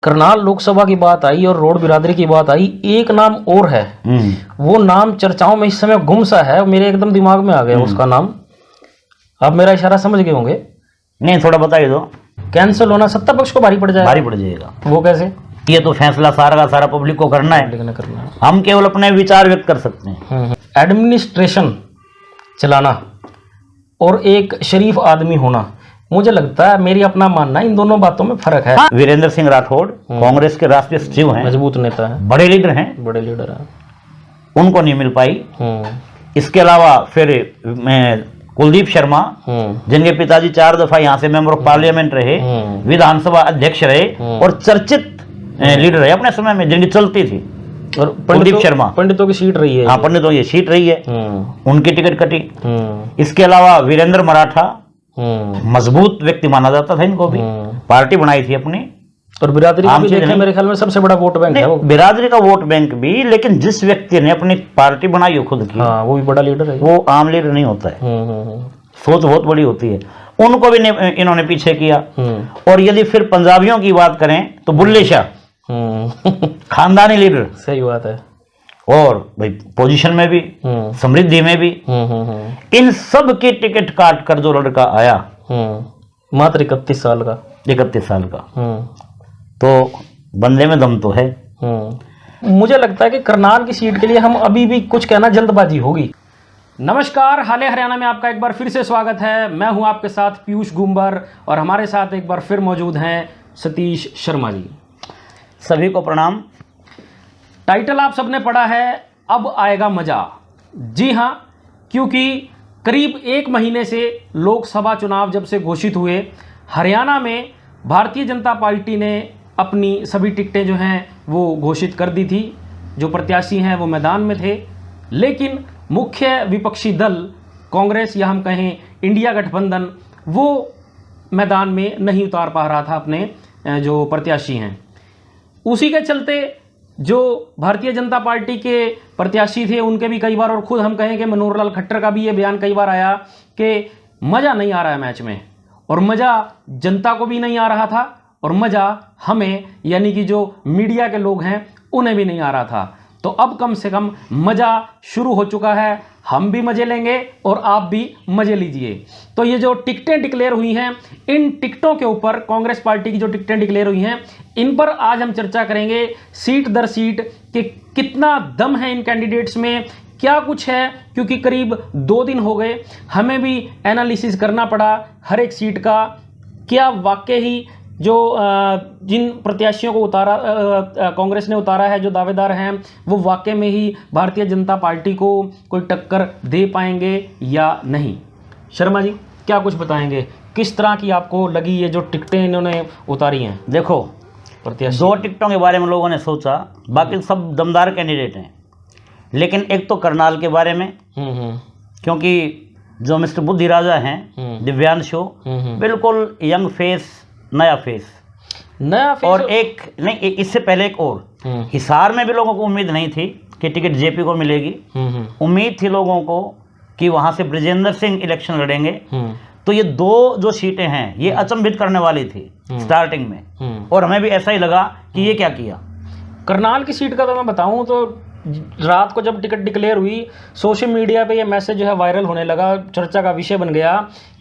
करनाल लोकसभा की बात आई और रोड बिरादरी की बात आई, एक नाम और है। वो नाम चर्चाओं में इस समय गुम सा है, मेरे एकदम दिमाग में आ गया उसका नाम। आप मेरा इशारा समझ गए होंगे। नहीं, थोड़ा बताइए दो। कैंसिल होना सत्ता पक्ष को भारी पड़ जाएगा। भारी पड़ जाएगा। वो कैसे? ये तो फैसला सारा का सारा पब्लिक को करना है, पब्लिक ने करना है। हम केवल अपने विचार व्यक्त कर सकते हैं। एडमिनिस्ट्रेशन चलाना और एक शरीफ आदमी होना, मुझे लगता है, मेरी अपना मानना है, इन दोनों बातों में फर्क है। वीरेंद्र सिंह राठौड़ कांग्रेस के राष्ट्रीय सचिव हैं, मजबूत नेता है, बड़े लीडर हैं, बड़े लीडर हैं, उनको नहीं मिल पाई। इसके अलावा फिर कुलदीप शर्मा, जिनके पिताजी 4 दफा यहाँ से मेंबर ऑफ पार्लियामेंट रहे, विधानसभा अध्यक्ष रहे और चर्चित लीडर रहे अपने समय में, जिनकी चलती थी। और कुलदीप शर्मा पंडितों की सीट रही है। हाँ, पंडितों की सीट रही है, उनकी टिकट कटी। इसके अलावा वीरेंद्र मराठा, मजबूत व्यक्ति माना जाता था इनको भी, पार्टी बनाई थी अपनी। और बिरादरी का भी देखें, मेरे ख्याल में सबसे बड़ा वोट बैंक है वो। बिरादरी का वोट बैंक भी, लेकिन जिस व्यक्ति ने अपनी पार्टी बनाई हो खुद की, हाँ, वो भी बड़ा लीडर है, वो आम लीडर नहीं होता है। सोच बहुत बड़ी होती है। उनको भी इन्होंने पीछे किया। और यदि फिर पंजाबियों की बात करें तो बुल्ले शाह, खानदानी लीडर, सही बात है। और भाई पोजीशन में भी, समृद्धि में भी, इन सब की टिकट काट कर जो लड़का आया, मात्र 31 साल का, 31 साल का, तो बंदे में दम तो है। मुझे लगता है कि करनाल की सीट के लिए हम अभी भी कुछ कहना जल्दबाजी होगी। नमस्कार, हाले हरियाणा में आपका एक बार फिर से स्वागत है। मैं हूं आपके साथ पीयूष गुंबर और हमारे साथ एक बार फिर मौजूद हैं सतीश शर्मा जी। सभी को प्रणाम। टाइटल आप सबने पढ़ा है, अब आएगा मजा। जी हाँ, क्योंकि करीब 1 महीने से लोकसभा चुनाव जब से घोषित हुए, हरियाणा में भारतीय जनता पार्टी ने अपनी सभी टिकटें जो हैं वो घोषित कर दी थी। जो प्रत्याशी हैं वो मैदान में थे, लेकिन मुख्य विपक्षी दल कांग्रेस या हम कहें इंडिया गठबंधन, वो मैदान में नहीं उतार पा रहा था अपने जो प्रत्याशी हैं। उसी के चलते जो भारतीय जनता पार्टी के प्रत्याशी थे उनके भी कई बार, और खुद हम कहें कि मनोहर लाल खट्टर का भी ये बयान कई बार आया कि मज़ा नहीं आ रहा है मैच में, और मज़ा जनता को भी नहीं आ रहा था, और मज़ा हमें यानी कि जो मीडिया के लोग हैं उन्हें भी नहीं आ रहा था। तो अब कम से कम मज़ा शुरू हो चुका है, हम भी मज़े लेंगे और आप भी मज़े लीजिए। तो ये जो टिकटें डिक्लेयर हुई हैं, इन टिकटों के ऊपर, कांग्रेस पार्टी की जो टिकटें डिक्लेयर हुई हैं, इन पर आज हम चर्चा करेंगे सीट दर सीट कि कितना दम है इन कैंडिडेट्स में, क्या कुछ है, क्योंकि करीब 2 दिन हो गए, हमें भी एनालिसिस करना पड़ा हर एक सीट का। क्या वाकई ही जो जिन प्रत्याशियों को उतारा कांग्रेस ने उतारा है, जो दावेदार हैं, वो वाकई में ही भारतीय जनता पार्टी को कोई टक्कर दे पाएंगे या नहीं। शर्मा जी, क्या कुछ बताएंगे, किस तरह की आपको लगी ये जो टिकटें इन्होंने उतारी हैं? देखो, प्रत्याशी 2 टिकटों के बारे में लोगों ने सोचा, बाकी सब दमदार कैंडिडेट हैं, लेकिन एक तो करनाल के बारे में, क्योंकि जो मिस्टर बुद्धि राजा हैं, दिव्यांशु, बिल्कुल यंग फेस, नया फेस, और एक नहीं, इससे पहले एक और, हिसार में भी लोगों को उम्मीद नहीं थी कि टिकट जेपी को मिलेगी। उम्मीद थी लोगों को कि वहां से ब्रजेंद्र सिंह इलेक्शन लड़ेंगे। तो ये 2 जो सीटें हैं, ये अचंभित करने वाली थी स्टार्टिंग में, और हमें भी ऐसा ही लगा कि ये क्या किया। करनाल की सीट का तो मैं बताऊं तो रात को जब टिकट डिक्लेयर हुई, सोशल मीडिया पे ये मैसेज जो है वायरल होने लगा, चर्चा का विषय बन गया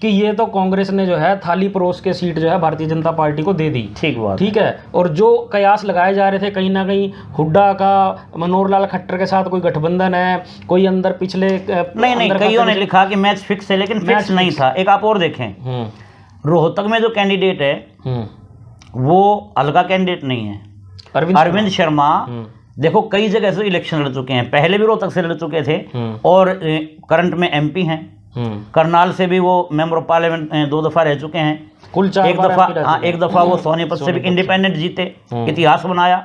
कि ये तो कांग्रेस ने जो है थाली परोस के सीट जो है भारतीय जनता पार्टी को दे दी। ठीक है। और जो कयास लगाए जा रहे थे, कहीं ना कहीं हुड्डा का मनोहर लाल खट्टर के साथ कोई गठबंधन है, कोई अंदर पिछले नहीं, कईयों ने लिखा कि मैच फिक्स है, लेकिन फिक्स नहीं था। एक आप और देखें, रोहतक में जो कैंडिडेट है वो हल्का कैंडिडेट नहीं है, अरविंद शर्मा। देखो, कई जगह से इलेक्शन लड़ चुके हैं, पहले भी रोहतक से लड़ चुके थे, और करंट में एमपी हैं। करनाल से भी वो मेंबर ऑफ पार्लियामेंट 2 दफा रह चुके हैं, कुल 4 एक दफा वो सोनीपत से भी इंडिपेंडेंट जीते, इतिहास बनाया।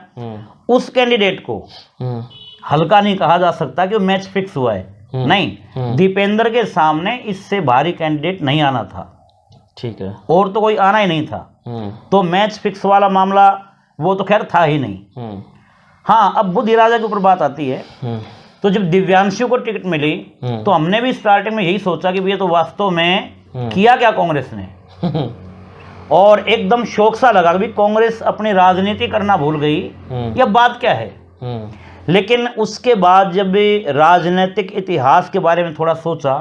उस कैंडिडेट को हल्का नहीं कहा जा सकता कि वो मैच फिक्स हुआ है। नहीं, दीपेंद्र के सामने इससे भारी कैंडिडेट नहीं आना था। ठीक है, और तो कोई आना ही नहीं था। तो मैच फिक्स वाला मामला वो तो खैर था ही नहीं। हाँ, अब बुद्धि राजा के ऊपर बात आती है। तो जब दिव्यांशु को टिकट मिली तो हमने भी स्टार्टिंग में यही सोचा कि ये तो वास्तव में किया क्या कांग्रेस ने। और एकदम शौक सा लगा कि कांग्रेस अपनी राजनीति करना भूल गई, यह बात क्या है। लेकिन उसके बाद जब भी राजनीतिक इतिहास के बारे में थोड़ा सोचा,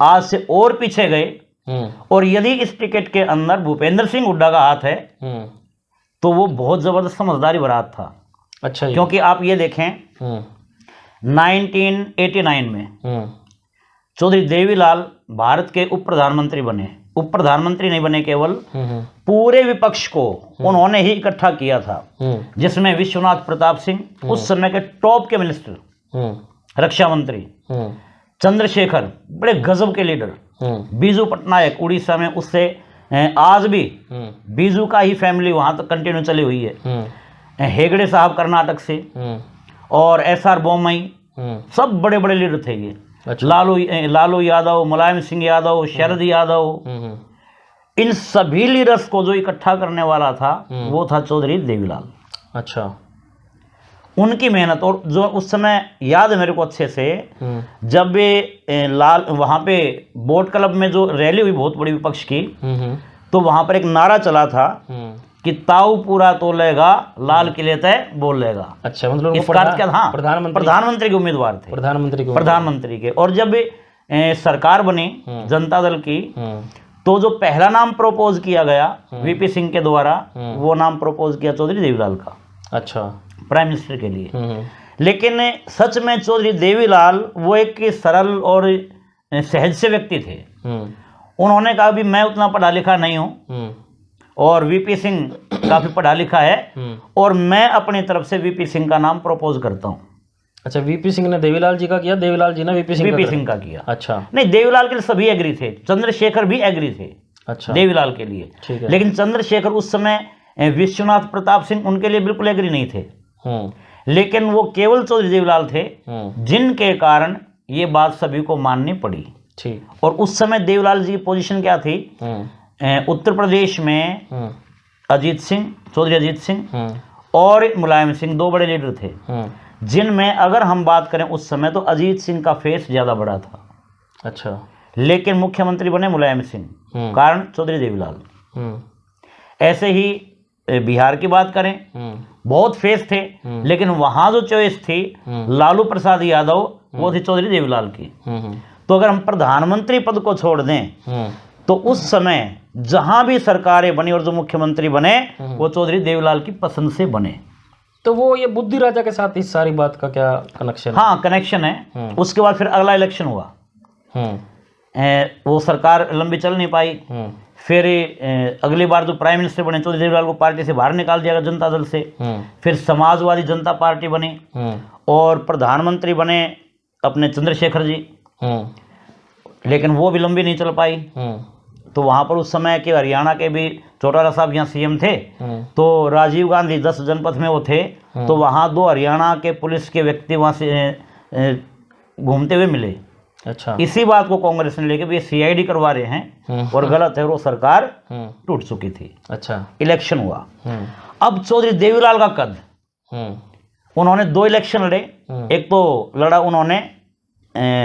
आज से और पीछे गए, और यदि इस टिकट के अंदर भूपेंद्र सिंह हुड्डा का हाथ है तो वो बहुत जबरदस्त समझदारी भरा था। अच्छा, क्योंकि आप ये देखें 1989 में चौधरी देवीलाल भारत के उप प्रधानमंत्री बने। उप प्रधानमंत्री नहीं बने केवल, पूरे विपक्ष को उन्होंने ही इकट्ठा किया था, जिसमें विश्वनाथ प्रताप सिंह उस समय के टॉप के मिनिस्टर, रक्षा मंत्री, चंद्रशेखर बड़े गजब के लीडर, बीजू पटनायक उड़ीसा में, उससे आज भी बीजू का ही फैमिली वहां तक कंटिन्यू चली हुई है, हेगड़े साहब कर्नाटक से, और SR बोम्मई, सब बड़े बड़े लीडर थे ये। अच्छा। लालू यादव, मुलायम सिंह यादव, शरद यादव, इन सभी लीडर्स को जो इकट्ठा करने वाला था वो था चौधरी देवीलाल। अच्छा। उनकी मेहनत, और जो उस समय याद है मेरे को अच्छे से, जब लाल वहां पे बोट क्लब में जो रैली हुई बहुत बड़ी विपक्ष की, तो वहां पर एक नारा चला था कि ताऊ पूरा तो लेगा, लाल किले तय बोल लेगा। अच्छा, मतलब हाँ, प्रधानमंत्री के उम्मीदवार थे, प्रधानमंत्री के। और जब सरकार बनी जनता दल की, तो जो पहला नाम प्रपोज किया गया VP सिंह के द्वारा, वो नाम प्रपोज किया चौधरी देवीलाल का। अच्छा, प्राइम मिनिस्टर के लिए। लेकिन सच में चौधरी देवीलाल वो एक सरल और सहज से व्यक्ति थे। उन्होंने कहा भी मैं उतना पढ़ा लिखा नहीं हूँ, और VP सिंह काफी पढ़ा लिखा है, और मैं अपनी तरफ से VP सिंह का नाम प्रपोज करता हूँ। अच्छा, VP सिंह ने देवीलाल जी का किया, देवीलाल जी ने VP सिंह का किया। अच्छा, नहीं, देवीलाल के लिए सभी एग्री थे, चंद्रशेखर भी एग्री थे। अच्छा, देवीलाल के लिए। ठीक है। लेकिन चंद्रशेखर उस समय विश्वनाथ प्रताप सिंह उनके लिए बिल्कुल एग्री नहीं थे। लेकिन वो केवल चौधरी देवीलाल थे जिनके कारण ये बात सभी को माननी पड़ी। ठीक। और उस समय देवीलाल जी की पोजीशन क्या थी? उत्तर प्रदेश में अजीत सिंह, चौधरी अजीत सिंह और मुलायम सिंह, दो बड़े लीडर थे, जिनमें अगर हम बात करें उस समय तो अजीत सिंह का फेस ज्यादा बड़ा था। अच्छा। लेकिन मुख्यमंत्री बने मुलायम सिंह, कारण चौधरी देवीलाल। ऐसे ही बिहार की बात करें, बहुत फेस थे, लेकिन वहां जो चॉइस थी लालू प्रसाद यादव, वो थी चौधरी देवीलाल की। तो अगर हम प्रधानमंत्री पद को छोड़ दें तो उस समय जहां भी सरकारें बनी और जो मुख्यमंत्री बने वो चौधरी देवीलाल की पसंद से बने। तो वो ये बुद्धि राजा के साथ इस सारी बात का क्या कनेक्शन? हाँ, कनेक्शन है। उसके बाद फिर अगला इलेक्शन हुआ, वो सरकार लंबी चल नहीं पाई। फिर अगली बार जो प्राइम मिनिस्टर बने चौधरी देवीलाल को पार्टी से बाहर निकाल दिया गया जनता दल से। फिर समाजवादी जनता पार्टी बनी और प्रधानमंत्री बने अपने चंद्रशेखर जी, लेकिन वो भी लंबी नहीं चल पाई। तो वहां पर उस समय के हरियाणा के भी चौटाला साहब यहाँ CM थे, तो राजीव गांधी 10 जनपद में वो थे, तो वहाँ 2 हरियाणा के पुलिस के व्यक्ति वहाँ से घूमते हुए मिले। अच्छा। इसी बात को कांग्रेस ने लेके भी CID करवा रहे हैं और गलत है, वो सरकार टूट चुकी थी। अच्छा। इलेक्शन हुआ। अब चौधरी देवीलाल का कद, उन्होंने 2 इलेक्शन लड़े। एक तो लड़ा उन्होंने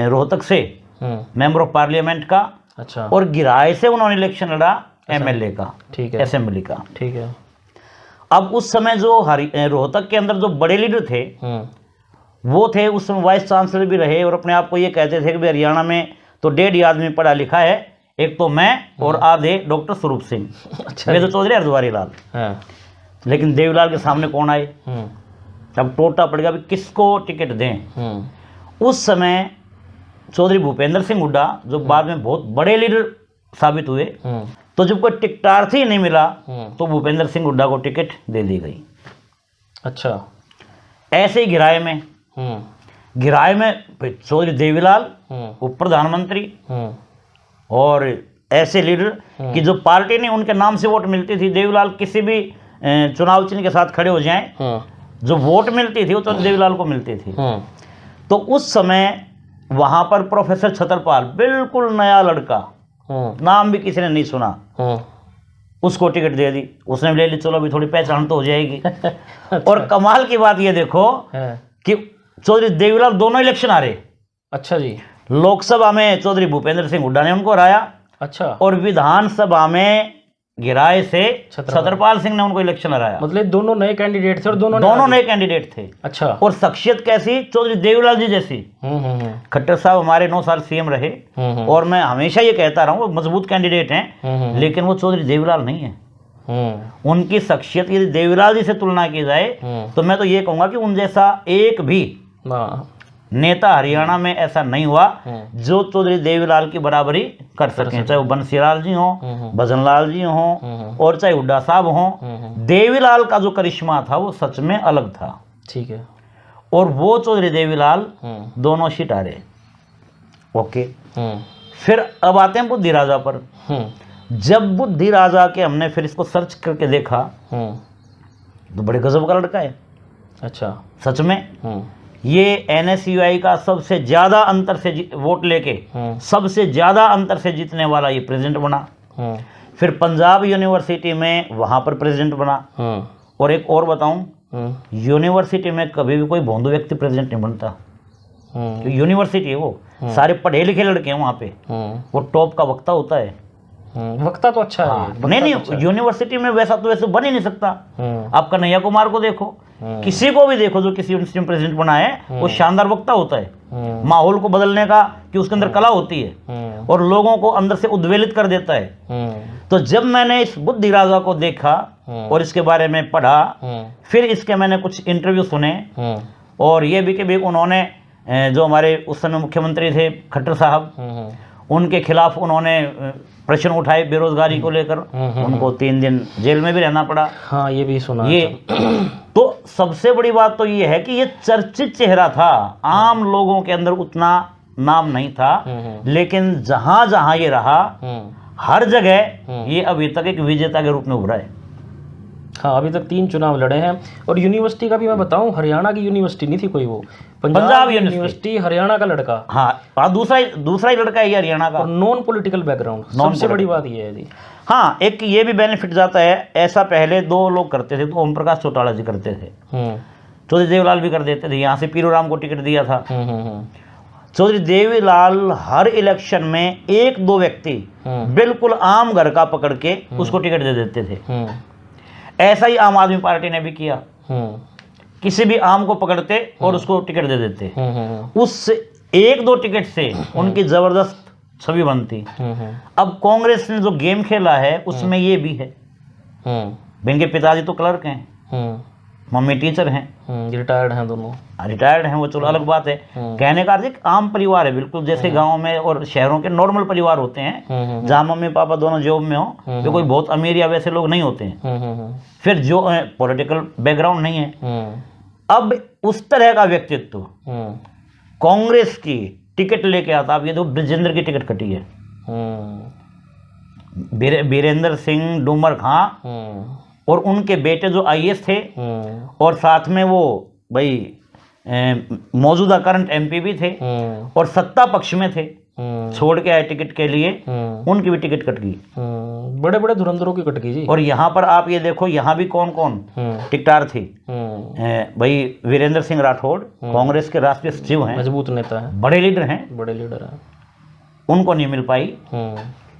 रोहतक से मेंबर ऑफ पार्लियामेंट का। अच्छा। और गिराए से उन्होंने इलेक्शन लड़ा MLA का। ठीक है। असेंबली का। ठीक है। अब उस समय जो रोहतक के अंदर जो बड़े लीडर थे वो थे, उस समय वाइस चांसलर भी रहे और अपने आप को ये कहते थे कि हरियाणा में तो 1.5 आदमी पढ़ा लिखा है, एक तो मैं और आधे डॉक्टर स्वरूप सिंह। अच्छा। वे तो चौधरी हरद्वारी लाल। लेकिन देवीलाल के सामने कौन आए? अब टोटा पड़ गया भी किसको टिकट दें। उस समय चौधरी भूपेंद्र सिंह हुड्डा, जो बाद में बहुत बड़े लीडर साबित हुए, तो जब कोई टिकटार्थी नहीं मिला तो भूपेंद्र सिंह हुड्डा को टिकट दे दी गई। अच्छा। ऐसे ही गिराए में चौधरी देवीलाल उप प्रधानमंत्री और ऐसे लीडर कि जो पार्टी ने उनके नाम से वोट मिलती थी। देवीलाल किसी भी चुनाव चिन्ह के साथ खड़े हो जाएं, जो वोट मिलती थी वो चौधरी देवीलाल को मिलती थी। तो उस समय वहां पर प्रोफेसर छतरपाल, बिल्कुल नया लड़का, नाम भी किसी ने नहीं सुना, उसको टिकट दे दी। उसने ले ली, चलो अभी थोड़ी पहचान तो हो जाएगी। और कमाल की बात ये देखो कि चौधरी देवीलाल दोनों इलेक्शन हारे। अच्छा जी। लोकसभा में चौधरी भूपेंद्र सिंह हुड्डा ने उनको हराया। अच्छा। और विधानसभा में गिराए से छतरपाल सिंह ने उनको इलेक्शन हराया। मतलब दोनों नए कैंडिडेट थे और दोनों नए कैंडिडेट थे। अच्छा। और शख्सियत कैसी, चौधरी देवीलाल जी जैसी। खट्टर साहब हमारे 9 साल सीएम रहे और मैं हमेशा ये कहता रहा हूँ वो मजबूत कैंडिडेट हैं, लेकिन वो चौधरी देवीलाल नहीं है। उनकी शख्सियत यदि देवीलाल जी से तुलना की जाए तो मैं तो ये कहूँगा कि उन जैसा एक भी नेता हरियाणा में ऐसा नहीं हुआ जो चौधरी देवीलाल की बराबरी कर सके, चाहे वो बंसीलाल जी हों, भजनलाल जी हों और चाहे हुड्डा साहब हों। देवीलाल का जो करिश्मा था वो सच में अलग था। ठीक है। और वो चौधरी देवीलाल दोनों सीट हारे। ओके। फिर अब आते हैं बुद्धि राजा पर। जब बुद्धि राजा के हमने फिर इसको सर्च करके देखा तो बड़े गजब का लड़का है। अच्छा। सच में ये NSUI का सबसे ज्यादा अंतर से वोट लेके सबसे ज्यादा अंतर से जीतने वाला ये प्रेसिडेंट बना। फिर पंजाब यूनिवर्सिटी में वहां पर प्रेसिडेंट बना। और एक और बताऊं, यूनिवर्सिटी में कभी भी कोई भोंदू व्यक्ति प्रेसिडेंट नहीं बनता। तो यूनिवर्सिटी है वो, सारे पढ़े लिखे लड़के हैं वहाँ पे। वो टॉप का वक्ता होता है। वक्ता तो अच्छा है। नहीं, यूनिवर्सिटी में वैसा तो वैसे बन ही नहीं सकता। आप कन्हैया कुमार को देखो, किसी को भी देखो जो किसी यूनिवर्सिटी में प्रेसिडेंट बना है, वो शानदार वक्ता होता है। माहौल को बदलने का कि उसके अंदर कला होती है और लोगों को अंदर से उद्वेलित कर देता है। तो जब मैंने इस बुद्धि राजा को देखा और इसके बारे में पढ़ा, फिर इसके मैंने कुछ इंटरव्यू सुने और ये भी कि भी उन्होंने जो हमारे उस समय मुख्यमंत्री थे खट्टर साहब, उनके खिलाफ उन्होंने प्रश्न उठाए बेरोजगारी को लेकर। उनको 3 दिन जेल में भी रहना पड़ा। हाँ, ये भी सुना। ये तो सबसे बड़ी बात तो ये है कि ये चर्चित चेहरा था। आम लोगों के अंदर उतना नाम नहीं था, लेकिन जहां जहां ये रहा हर जगह ये अभी तक एक विजेता के रूप में उभरा है। हाँ, अभी तक 3 चुनाव लड़े हैं। और यूनिवर्सिटी का भी मैं बताऊं, हरियाणा की यूनिवर्सिटी नहीं थी कोई, वो पंजाब यूनिवर्सिटी, हरियाणा का लड़का। हाँ, दूसरा ही लड़का है हरियाणा का। और नॉन पॉलिटिकल बैकग्राउंड, सबसे बड़ी बात ये है जी। हाँ, एक ये भी बेनिफिट जाता है। ऐसा पहले 2 लोग करते थे, तो ओम प्रकाश चौटाला जी करते थे, चौधरी देवीलाल भी कर देते थे। यहाँ से पीरूराम को टिकट दिया था। चौधरी देवीलाल हर इलेक्शन में 1-2 व्यक्ति बिल्कुल आम घर का पकड़ के उसको टिकट दे देते थे। ऐसा ही आम आदमी पार्टी ने भी किया। किसी भी आम को पकड़ते और उसको टिकट दे देते। उस 1-2 टिकट से उनकी जबरदस्त छवि बनती। अब कांग्रेस ने जो गेम खेला है उसमें ये भी है। इनके पिताजी तो क्लर्क हैं, मम्मी टीचर हैं, रिटायर्ड हैं दोनों। रिटायर्ड हैं वो, चलो अलग बात है। कहने का अर्थ एक आम परिवार है, बिल्कुल जैसे गांव में और शहरों के नॉर्मल परिवार होते हैं, जहां मम्मी पापा दोनों जॉब में हो। वे कोई बहुत अमीर या वैसे लोग नहीं होते हैं। फिर जो पॉलिटिकल बैकग्राउंड नहीं है। अब उस तरह का व्यक्तित्व कांग्रेस की टिकट लेके आता। अब ये तो ब्रजेंद्र की टिकट कटी है। वीरेंद्र सिंह डूमर खां और उनके बेटे जो IAS थे और साथ में वो भाई मौजूदा करंट MP भी थे और सत्ता पक्ष में थे, छोड़ के आए टिकट के लिए, उनकी भी टिकट कट गई। बड़े बड़े धुरंधरों की कट गई जी। और यहाँ पर आप ये देखो, यहाँ भी कौन कौन टिकटार थी। भाई वीरेंद्र सिंह राठौड़ कांग्रेस के राष्ट्रीय सचिव हैं, मजबूत नेता है, बड़े लीडर हैं, बड़े लीडर हैं, उनको नहीं मिल पाई।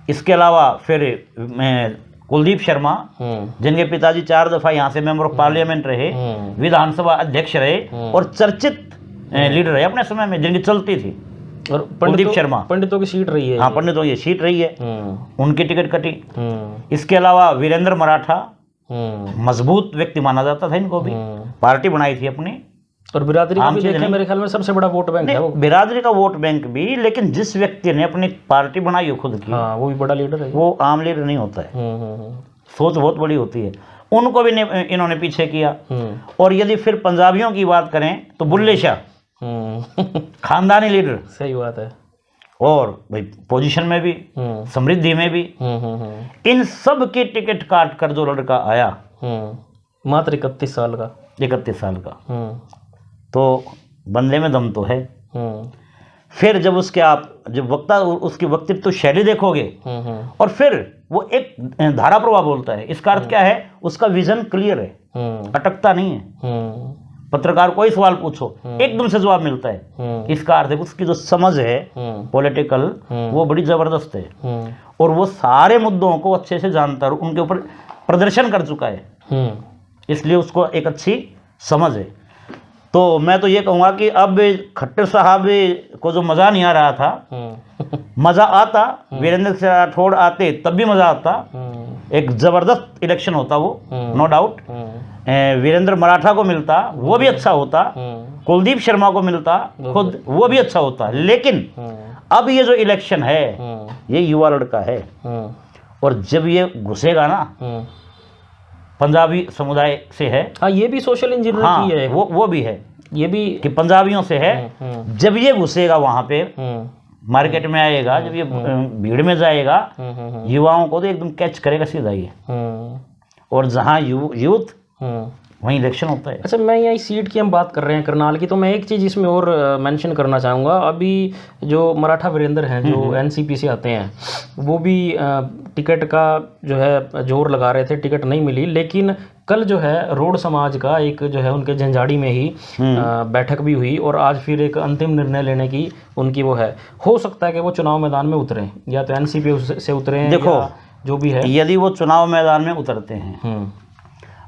इसके अलावा फिर कुलदीप शर्मा, जिनके पिताजी 4 दफा यहाँ से मेंबर ऑफ पार्लियामेंट रहे, विधानसभा अध्यक्ष रहे और चर्चित लीडर रहे अपने समय में, जिनकी चलती थी। और कुलदीप शर्मा पंडितों की सीट रही है। हाँ, पंडितों की सीट रही है, उनकी टिकट कटी। इसके अलावा वीरेंद्र मराठा, मजबूत व्यक्ति माना जाता था इनको भी, पार्टी बनाई थी अपनी। और बिरादरी का भी देखें, मेरे ख्याल में सबसे बड़ा वोट बैंक है वो। बिरादरी का वोट बैंक भी, लेकिन जिस व्यक्ति ने अपनी पार्टी बनाई हो खुद की, हाँ, वो भी बड़ा लीडर है, वो आम लीडर नहीं होता है। सोच बहुत बड़ी होती है। उनको भी इन्होंने पीछे किया। और यदि फिर पंजाबियों की बात करें तो बुल्ले शाह, खानदानी लीडर, सही बात है। और भाई पोजीशन में भी, समृद्धि में भी, इन सब की टिकट काट कर जो लड़का आया, मात्र 31 साल का, 31 साल का, तो बंदे में दम तो है। फिर जब उसकी वक्तृत्व शैली देखोगे और फिर वो एक धारा प्रवाह बोलता है, इसका अर्थ क्या है, उसका विजन क्लियर है, अटकता नहीं है। पत्रकार कोई सवाल पूछो एकदम से जवाब मिलता है। इसका अर्थ है उसकी जो समझ है पॉलिटिकल, वो बड़ी जबरदस्त है। और वो सारे मुद्दों को अच्छे से जानता है, उनके ऊपर प्रदर्शन कर चुका है, इसलिए उसको एक अच्छी समझ है। तो मैं तो ये कहूँगा कि अब खट्टर साहब को जो मज़ा नहीं आ रहा था, मज़ा आता, वीरेंद्र सिंह राठौड़ आते तब भी मज़ा आता, एक ज़बरदस्त इलेक्शन होता वो, नो डाउट। वीरेंद्र मराठा को मिलता वो भी अच्छा होता, कुलदीप शर्मा को मिलता खुद वो भी अच्छा होता। लेकिन अब ये जो इलेक्शन है ये युवा लड़का है, और जब ये घुसेगा ना, पंजाबी समुदाय से है। हाँ, ये भी सोशल इंजीनियरिंग हाँ, की है, वो भी है, ये भी कि पंजाबियों से है। जब ये घुसेगा वहाँ पे मार्केट में आएगा, जब ये भीड़ में जाएगा, युवाओं को तो एकदम कैच करेगा सीधा ये, और जहाँ यूथ वहीं इलेक्शन होता है। अच्छा, मैं यहाँ सीट की हम बात कर रहे हैं करनाल की, तो मैं एक चीज़ इसमें और मेंशन करना चाहूँगा। अभी जो मराठा वीरेंद्र हैं जो एनसीपी से आते हैं, वो भी टिकट का जो है जोर लगा रहे थे, टिकट नहीं मिली। लेकिन कल जो है रोड समाज का एक जो है उनके झंझाड़ी में ही बैठक भी हुई, और आज फिर एक अंतिम निर्णय लेने की उनकी वो है। हो सकता है कि वो चुनाव मैदान में उतरें, या तो एनसीपी से उतरें, देखो जो भी है। यदि वो चुनाव मैदान में उतरते हैं,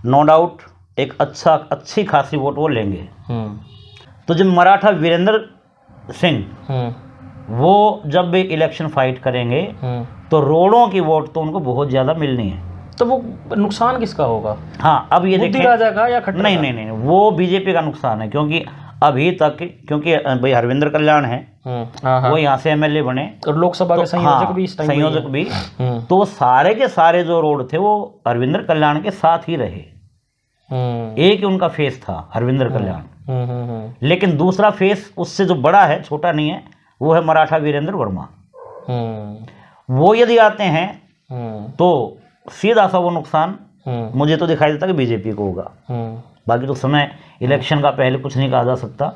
नो डाउट एक अच्छी खासी वोट वो लेंगे। तो जब मराठा वीरेंद्र सिंह वो जब भी इलेक्शन फाइट करेंगे तो रोडों की वोट तो उनको बहुत ज़्यादा मिलनी है। तो वो नुकसान किसका होगा? हाँ, अब ये देखिए, राजा का या खट्टर? नहीं, वो बीजेपी का नुकसान है, क्योंकि अभी तक, क्योंकि भाई हरविंदर कल्याण है, वो यहाँ से एमएलए बने, और लोकसभा के संयोजक भी, संयोजक भी, तो वो सारे के सारे जो रोड थे वो हरविंदर कल्याण के साथ ही रहे। एक ही उनका फेस था हरविंदर कल्याण, लेकिन दूसरा फेस उससे जो बड़ा है, छोटा नहीं है, वो है मराठा वीरेंद्र वर्मा। वो यदि आते हैं तो सीधा सा वो नुकसान मुझे तो दिखाई देता कि बीजेपी को होगा। बाकी तो समय इलेक्शन का पहले कुछ नहीं कहा जा सकता,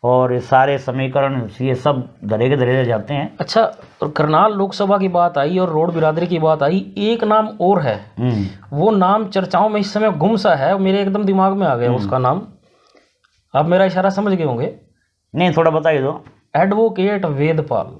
और ये सारे समीकरण ये सब धरे के धरे रह जाते हैं। अच्छा, और करनाल लोकसभा की बात आई और रोड बिरादरी की बात आई, एक नाम और है, वो नाम चर्चाओं में इस समय गुम सा है, मेरे एकदम दिमाग में आ गया उसका नाम। आप मेरा इशारा समझ गए होंगे? नहीं, थोड़ा बताइए दो। एडवोकेट वेदपाल।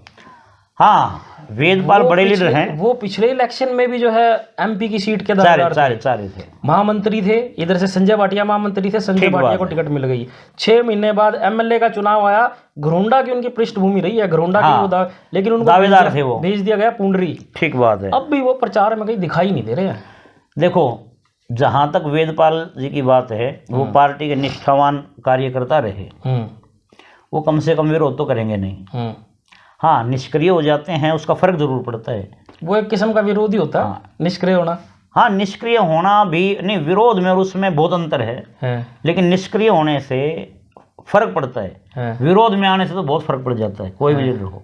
हाँ, वेदपाल बड़े लीडर हैं। वो पिछले इलेक्शन में भी जो है एमपी की सीट के दावेदार थे, महामंत्री थे। इधर से संजय भाटिया महामंत्री थे, संजय भाटिया को टिकट मिल गई। 6 महीने बाद एमएलए का चुनाव आया, घरोंडा की उनकी पृष्ठभूमि रही है, घरोंडा की लेकिन उनको दावेदार थे, वो भेज दिया गया पुंडरी। ठीक बात है। अब भी वो प्रचार में कहीं दिखाई नहीं दे रहे हैं। देखो, जहाँ तक वेदपाल जी की बात है, वो पार्टी के निष्ठावान कार्यकर्ता रहे, वो कम से कम विरोध तो करेंगे नहीं। हाँ, निष्क्रिय हो जाते हैं, उसका फर्क जरूर पड़ता है। वो एक किस्म का विरोधी होता है, निष्क्रिय होना। हाँ, निष्क्रिय होना भी नहीं, विरोध में और उसमें बहुत अंतर है। लेकिन निष्क्रिय होने से फर्क पड़ता है, विरोध में आने से तो बहुत फर्क पड़ जाता है, कोई भी लीडर हो।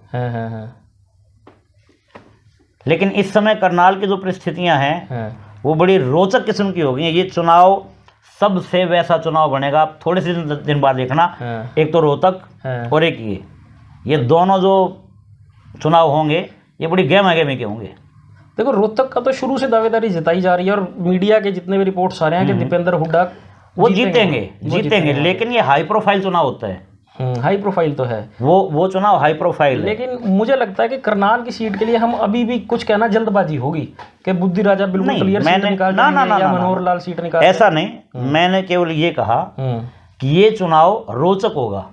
लेकिन इस समय करनाल की जो परिस्थितियां हैं वो बड़ी रोचक किस्म की हो गई हैं। ये चुनाव सबसे वैसा चुनाव बनेगा, थोड़े से दिन बाद देखना। एक तो रोहतक और एक ये दोनों जो चुनाव होंगे ये बड़ी गहमा गहमी के होंगे। देखो, रोहतक का तो शुरू से दावेदारी जताई जा रही है, और मीडिया के जितने भी रिपोर्ट्स आ रहे हैं कि दीपेंद्र हुड्डा वो जीतेंगे। लेकिन ये हाई प्रोफाइल चुनाव होता है। हाई प्रोफाइल तो है, वो चुनाव हाई प्रोफाइल है। लेकिन मुझे लगता है कि करनाल की सीट के लिए हम अभी भी कुछ कहना जल्दबाजी होगी कि बुद्धि राजा बिल्कुल क्लियर सीट निकाल देंगे या मनोहर लाल सीट निकाल। ऐसा नहीं, मैंने केवल ये कहा कि ये चुनाव रोचक होगा,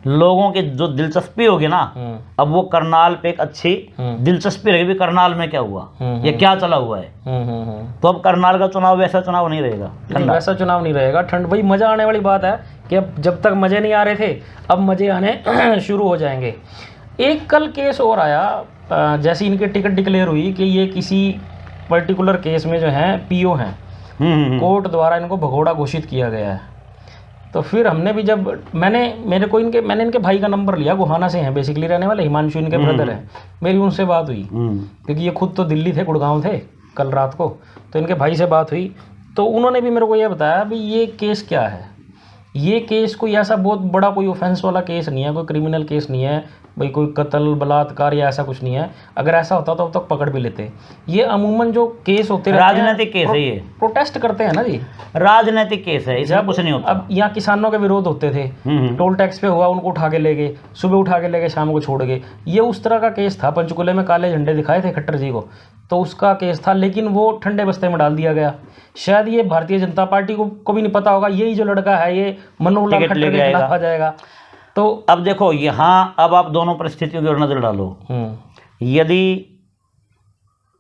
लोगों की जो दिलचस्पी होगी ना, अब वो करनाल पे एक अच्छी दिलचस्पी रहेगी, करनाल में क्या हुआ, ये क्या चला हुआ है। तो अब करनाल का चुनाव वैसा चुनाव नहीं रहेगा, वैसा चुनाव नहीं रहेगा। ठंड भाई, मजा आने वाली बात है कि अब जब तक मजे नहीं आ रहे थे, अब मजे आने शुरू हो जाएंगे। एक कल केस और आया, जैसे इनके टिकट डिक्लेयर हुई कि ये किसी पर्टिकुलर केस में जो है पीओ हैं, कोर्ट द्वारा इनको भगोड़ा घोषित किया गया है। तो फिर हमने भी जब मैंने इनके भाई का नंबर लिया, गोहाना से हैं बेसिकली रहने वाले, हिमांशु इनके ब्रदर हैं। मेरी उनसे बात हुई, क्योंकि ये खुद तो दिल्ली थे, गुड़गांव थे कल रात को, तो इनके भाई से बात हुई। तो उन्होंने भी मेरे को ये बताया भी ये केस क्या है। ये केस कोई ऐसा बहुत बड़ा कोई ऑफेंस वाला केस नहीं है, कोई क्रिमिनल केस नहीं है भाई, कोई कत्ल बलात्कार या ऐसा कुछ नहीं है। अगर ऐसा होता तो अब तक पकड़ भी लेते। ये अमूमन जो केस होते रहते हैं, राजनीतिक केस है ये, प्रोटेस्ट करते हैं ना जी, राजनीतिक केस है, इसमें कुछ नहीं होता। अब यहाँ किसानों के विरोध होते थे, टोल टैक्स पे हुआ, उनको उठा के ले गए, सुबह उठा के ले गए, शाम को छोड़ गए। ये उस तरह का केस था। पंचकुले में काले झंडे दिखाए थे खट्टर जी को, तो उसका केस था, लेकिन वो ठंडे बस्ते में डाल दिया गया। शायद ये भारतीय जनता पार्टी को भी नहीं पता होगा यही जो लड़का है ये मनोहर लाल खट्टर के खिलाफ आ जाएगा। तो अब देखो यहाँ, अब आप दोनों परिस्थितियों की ओर नजर डालो। यदि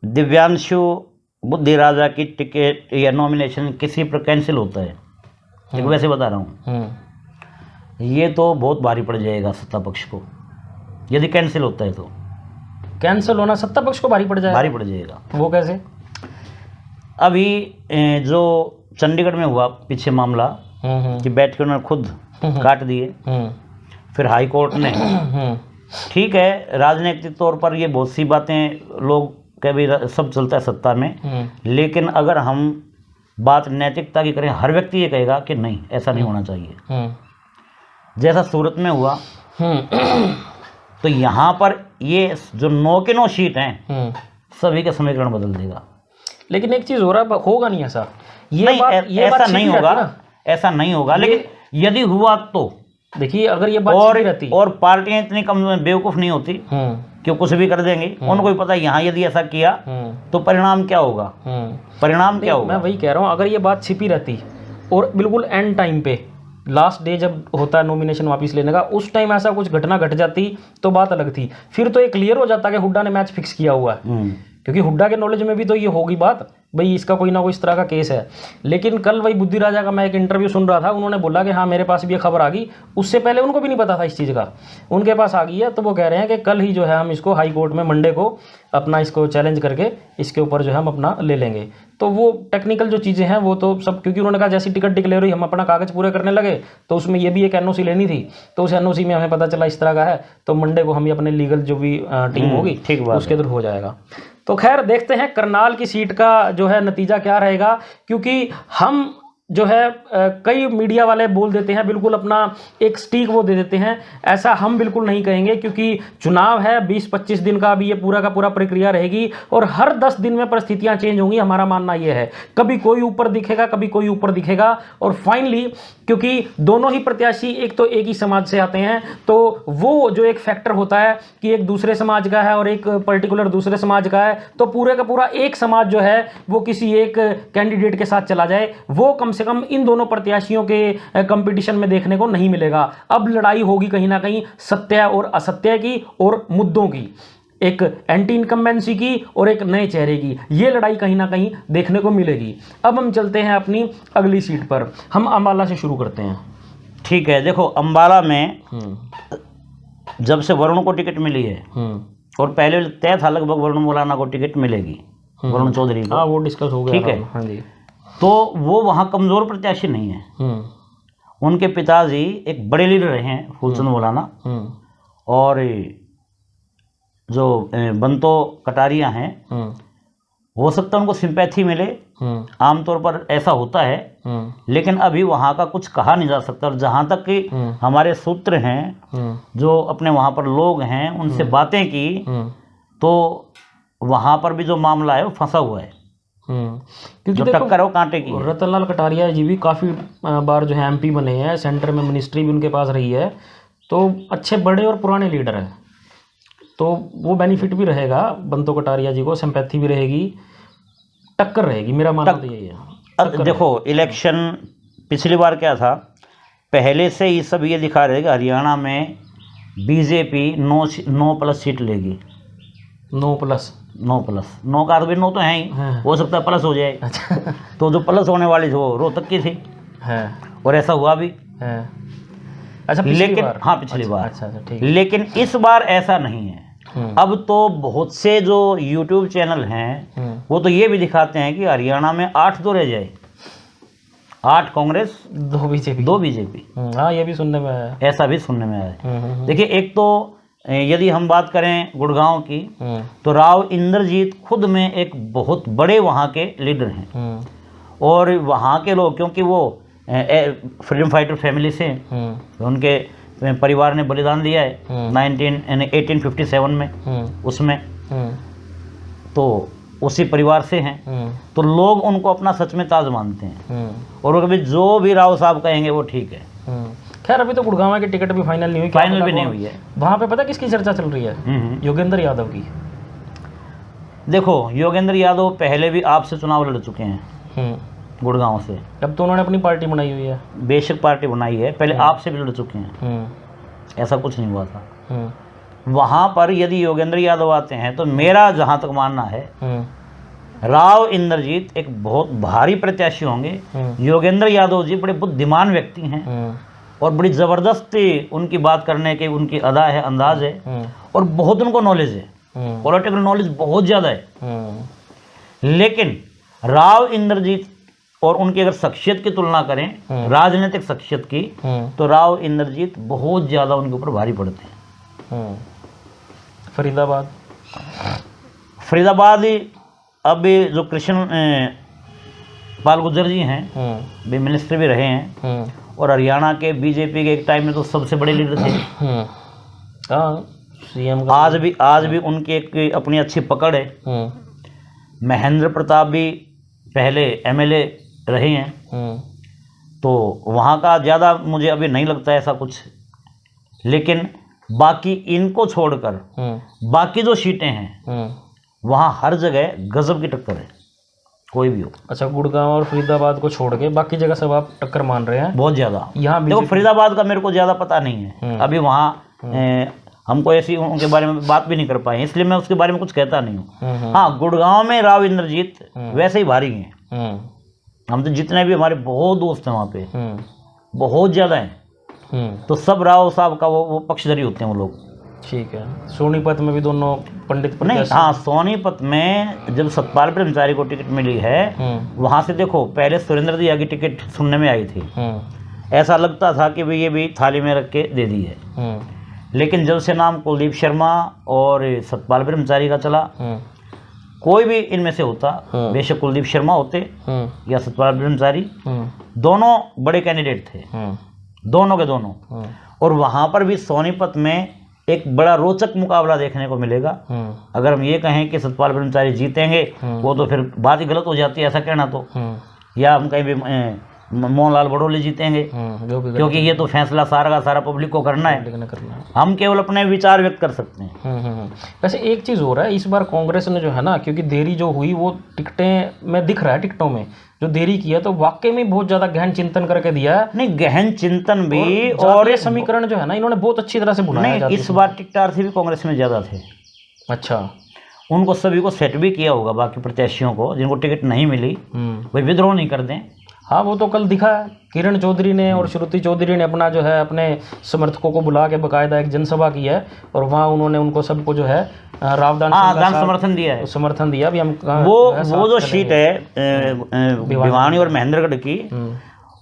दिव्यांशु बुद्धि राजा की टिकट या नॉमिनेशन किसी पर कैंसिल होता है, एक वैसे बता रहा हूँ, ये तो बहुत भारी पड़ जाएगा सत्ता पक्ष को। यदि कैंसिल होता है तो कैंसिल होना सत्ता पक्ष को भारी पड़ जाएगा। भारी पड़ जाएगा। वो कैसे? अभी जो चंडीगढ़ में हुआ पीछे मामला कि बैठ के उन्होंने खुद काट दिए, फिर हाई कोर्ट ने, ठीक है राजनीतिक तौर पर ये बहुत सी बातें लोग कह भी सब चलता है सत्ता में, लेकिन अगर हम बात नैतिकता की करें, हर व्यक्ति ये कहेगा कि नहीं ऐसा नहीं होना चाहिए। जैसा सूरत में हुआ, तो यहाँ पर ये जो 9 के 9 सीट हैं, सभी का समीकरण बदल देगा। लेकिन एक चीज हो रहा है, होगा नहीं ऐसा, ये नहीं, ऐसा नहीं होगा, ऐसा नहीं होगा। लेकिन यदि हुआ तो देखिए, अगर ये बात छिपी रहती, और पार्टियां इतनी कम बेवकूफ नहीं होती कि कुछ भी कर देंगी, उनको भी पता है यहाँ यदि ऐसा किया तो परिणाम क्या होगा, परिणाम क्या होगा। मैं वही कह रहा हूँ, अगर ये बात छिपी रहती और बिल्कुल एंड टाइम पे, लास्ट डे जब होता है नॉमिनेशन वापस लेने का, उस टाइम ऐसा कुछ घटना घट जाती तो बात अलग थी। फिर तो ये क्लियर हो जाता कि हुड्डा ने मैच फिक्स किया हुआ है, क्योंकि हुड्डा के नॉलेज में भी तो ये होगी बात भाई, इसका कोई ना कोई इस तरह का केस है। लेकिन कल वही बुद्धि राजा का मैं एक इंटरव्यू सुन रहा था, उन्होंने बोला कि हाँ मेरे पास भी ये खबर आ गई, उससे पहले उनको भी नहीं पता था इस चीज़ का, उनके पास आ गई है। तो वो कह रहे हैं कि कल ही जो है हम इसको हाई कोर्ट में मंडे को अपना इसको चैलेंज करके इसके ऊपर जो है हम अपना ले लेंगे। तो वो टेक्निकल जो चीज़ें हैं वो तो सब, क्योंकि उन्होंने कहा जैसी टिकट डिक्लेयर हुई हम अपना कागज़ पूरे करने लगे, तो उसमें ये भी एक एनओसी लेनी थी, तो उस एनओसी में हमें पता चला इस तरह का है, तो मंडे को हम ही अपने लीगल जो भी टीम होगी ठीक उसके थ्रू हो जाएगा। तो खैर देखते हैं करनाल की सीट का जो है नतीजा क्या रहेगा, क्योंकि हम जो है कई मीडिया वाले बोल देते हैं, बिल्कुल अपना एक स्टीक वो दे देते हैं, ऐसा हम बिल्कुल नहीं कहेंगे, क्योंकि चुनाव है 20-25 दिन का अभी ये पूरा का पूरा प्रक्रिया रहेगी और हर 10 दिन में परिस्थितियां चेंज होंगी। हमारा मानना ये है, कभी कोई ऊपर दिखेगा, कभी कोई ऊपर दिखेगा, और फाइनली क्योंकि दोनों ही प्रत्याशी एक तो एक ही समाज से आते हैं, तो वो जो एक फैक्टर होता है कि एक दूसरे समाज का है और एक पर्टिकुलर दूसरे समाज का है, तो पूरे का पूरा एक समाज जो है वो किसी एक कैंडिडेट के साथ चला जाए, वो कम से कम इन दोनों प्रत्याशियों के कंपटीशन में देखने को नहीं मिलेगा। अब लड़ाई होगी कहीं ना कहीं सत्य और असत्य की और मुद्दों की, एक एंटी इनकम्बेंसी की और एक नए चेहरे की, ये लड़ाई कहीं ना कहीं देखने को मिलेगी। अब हम चलते हैं अपनी अगली सीट पर, हम अम्बाला से शुरू करते हैं। ठीक है, देखो अम्बाला में जब से वरुण को टिकट मिली है, और पहले तय था लगभग वरुण मौलाना को टिकट मिलेगी, वरुण चौधरी को, वो डिस्कस हो गया, ठीक है। हाँ जी। तो वो वहाँ कमज़ोर प्रत्याशी नहीं है, उनके पिताजी एक बड़े लीडर रहे हैं फूलचंद मौलाना, और जो बंतो कटारिया हैं, हो सकता है उनको सिंपैथी मिले, आमतौर पर ऐसा होता है, लेकिन अभी वहाँ का कुछ कहा नहीं जा सकता। और जहाँ तक कि हमारे सूत्र हैं जो अपने वहाँ पर लोग हैं उनसे बातें की, तो वहाँ पर भी जो मामला है वो फंसा हुआ है, क्योंकि जो टक्कर है वो कांटे की। रतनलाल कटारिया जी भी काफ़ी बार जो है एमपी बने हैं, सेंटर में मिनिस्ट्री भी उनके पास रही है, तो अच्छे बड़े और पुराने लीडर हैं, तो वो बेनिफिट भी रहेगा बंतो कटारिया जी को, सिंपैथी भी रहेगी, टक्कर रहेगी, मेरा मानना तो यही है। अब देखो इलेक्शन पिछली बार क्या था, पहले से ही सब ये दिखा रहे कि हरियाणा में बीजेपी 9+ सीट लेगी। 9+? 9 का भी 9 तो है ही, हो सकता है प्लस हो जाए। अच्छा। तो जो प्लस होने वाली वो रोहतक की थी है, और ऐसा हुआ भी है। अच्छा, लेकिन हाँ पिछली बार। अच्छा, ठीक। लेकिन इस बार ऐसा नहीं है। अब तो बहुत से जो YouTube चैनल हैं वो तो ये भी दिखाते हैं कि हरियाणा में 8 तो रह जाए, 8 कांग्रेस 2 बीजेपी। हाँ, ये भी सुनने में आया, ऐसा भी सुनने में आया। देखिए, एक तो यदि हम बात करें गुड़गांव की, तो राव इंद्रजीत खुद में एक बहुत बड़े वहाँ के लीडर हैं, और वहाँ के लोग, क्योंकि वो फ्रीडम फाइटर फैमिली से, उनके परिवार ने बलिदान दिया है 1857 में उसमें, तो उसी परिवार से हैं, तो लोग उनको अपना सच में ताज मानते हैं, और कभी जो भी राव साहब कहेंगे वो ठीक है। खैर अभी तो गुड़गांव की टिकट भी फाइनल नहीं हुई, फाइनल भी नहीं हुई है। वहाँ पे पता किसकी चर्चा चल रही है? योगेंद्र यादव की। देखो योगेंद्र यादव पहले भी आपसे चुनाव लड़ चुके हैं गुड़गांव से, अब तो उन्होंने अपनी पार्टी बनाई हुई है, बेशक पार्टी बनाई है, पहले आपसे भी लड़ चुके हैं, ऐसा कुछ नहीं हुआ था। वहाँ पर यदि योगेंद्र यादव आते हैं तो मेरा जहाँ तक मानना है राव इंद्रजीत एक बहुत भारी प्रत्याशी होंगे। योगेंद्र यादव जी बड़े बुद्धिमान व्यक्ति हैं और बड़ी ज़बरदस्ती उनकी बात करने की उनकी अदा है, अंदाज है, और बहुत उनको नॉलेज है, पॉलिटिकल नॉलेज बहुत ज़्यादा है। लेकिन राव इंद्रजीत और उनकी अगर शख्सियत की तुलना करें, राजनीतिक शख्सियत की, तो राव इंद्रजीत बहुत ज़्यादा उनके ऊपर भारी पड़ते हैं। फरीदाबाद अभी जो कृष्ण पाल गुर्जर जी हैं, वे मिनिस्टर भी रहे हैं, और हरियाणा के बीजेपी के एक टाइम में तो सबसे बड़े लीडर थे। सीएम आज भी उनकी एक अपनी अच्छी पकड़ है। महेंद्र प्रताप भी पहले एमएलए रहे हैं, तो वहाँ का ज़्यादा मुझे अभी नहीं लगता ऐसा कुछ। लेकिन बाकी इनको छोड़कर बाकी जो सीटें हैं वहाँ हर जगह गजब की टक्कर है, कोई भी हो। अच्छा, गुड़गांव और फरीदाबाद को छोड़ के बाकी जगह सब आप टक्कर मान रहे हैं? बहुत ज़्यादा। यहाँ देखो फरीदाबाद का मेरे को ज़्यादा पता नहीं है, अभी वहाँ हमको ऐसी उनके बारे में बात भी नहीं कर पाए, इसलिए मैं उसके बारे में कुछ कहता नहीं हूँ। हाँ, गुड़गांव में राव इंद्रजीत वैसे ही भारी हैं। हम तो जितने भी हमारे बहुत दोस्त हैं वहाँ पे, बहुत ज़्यादा हैं, तो सब राव साहब का वो पक्षधरी होते हैं वो लोग। ठीक है। सोनीपत में भी दोनों पंडित नहीं, हाँ, सोनीपत में जब सतपाल ब्रह्मचारी को टिकट मिली है, वहाँ से देखो पहले सुरेंद्र दिया की टिकट सुनने में आई थी, ऐसा लगता था कि भाई ये भी थाली में रख के दे दी है। लेकिन जब से नाम कुलदीप शर्मा और सतपाल ब्रह्मचारी का चला, कोई भी इनमें से होता, बेशक कुलदीप शर्मा होते या सतपाल ब्रह्मचारी, दोनों बड़े कैंडिडेट थे, दोनों के दोनों। और वहाँ पर भी सोनीपत में एक बड़ा रोचक मुकाबला देखने को मिलेगा। अगर हम ये कहें कि सतपाल ब्रह्मचारी जीतेंगे, वो तो फिर बात ही गलत हो जाती है ऐसा कहना तो, या हम कहीं भी मोहनलाल बड़ोली जीतेंगे, क्योंकि ये तो फैसला सारा का सारा पब्लिक को करना है, हम केवल अपने विचार व्यक्त कर सकते हैं। वैसे एक चीज़ हो रहा है, इस बार कांग्रेस ने जो है ना, क्योंकि देरी जो हुई वो टिकटें में दिख रहा है, टिकटों में जो देरी की है, तो वाकई में बहुत ज़्यादा गहन चिंतन करके दिया है। नहीं, गहन चिंतन भी और समीकरण जो है ना, इन्होंने बहुत अच्छी तरह से बुलाया। नहीं, इस बार टिकटार्थी भी कांग्रेस में ज़्यादा थे। अच्छा, उनको सभी को सेट भी किया होगा, बाकी प्रत्याशियों को जिनको टिकट नहीं मिली वे विद्रोह नहीं कर दें। हाँ, वो तो कल दिखा है, किरण चौधरी ने और श्रुति चौधरी ने अपना जो है अपने समर्थकों को बुला के बाकायदा एक जनसभा की है, और वहाँ उन्होंने उनको सबको जो है रावदान समर्थन दिया है, समर्थन दिया। अभी हम वो जो सीट है भिवानी और महेंद्रगढ़ की,